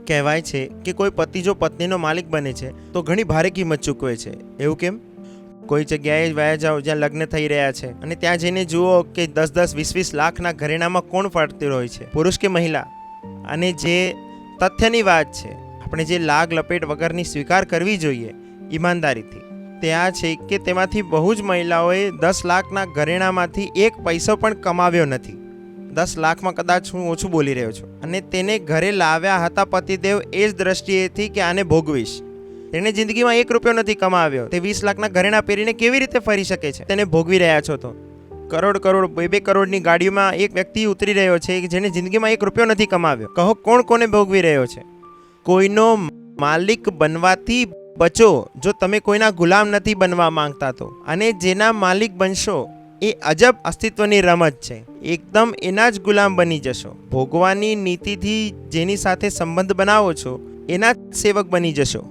કહેવાય છે કે કોઈ પતિ જો પત્નીનો માલિક બને છે તો ઘણી ભારે કિંમત ચૂકવે છે. એવું કેમ? કોઈ જગ્યાએ વયા જાઓ જ્યાં લગ્ન થઈ રહ્યા છે અને ત્યાં જઈને જુઓ કે 10-10, 20-20 લાખના ઘરેણામાં કોણ ફરતું હોય છે, પુરુષ કે મહિલા? અને જે તથ્યની વાત છે, આપણે જે લાગ લપેટ વગરની સ્વીકાર કરવી જોઈએ ઈમાનદારીથી, તે આ છે કે તેમાંથી બહુ જ મહિલાઓએ 10 લાખના ઘરેણામાંથી એક પૈસો પણ કમાવ્યો નથી. 10 લાખમાં કદાચ હું ઓછું બોલી રહ્યો છું. અને તેને ઘરે લાવ્યા હતા પતિદેવ એ જ દ્રષ્ટિએથી કે આને ભોગવીશ. તેણે જિંદગીમાં 1 રૂપિયો નથી કમાવ્યો, તે 20 લાખના ઘરેણા પહેરીને કેવી રીતે ફરી શકે છે? તેને ભોગવી રહ્યા છો તો કરોડ 2 કરોડની ગાડીઓમાં એક વ્યક્તિ ઉતરી રહ્યો છે જેને જિંદગીમાં 1 રૂપિયો નથી કમાવ્યો. કહો કોણ કોને ભોગવી રહ્યો છે? કોઈનો માલિક બનવાથી બચો જો તમે કોઈના ગુલામ નથી બનવા માંગતા તો. અને જેના માલિક બનશો એ અજબ અસ્તિત્વની રમત છે. એકદમ એના જ ગુલામ બની જશો. ભોગવાની નીતિથી જેની સાથે સંબંધ બનાવો છો એના જ સેવક બની જશો.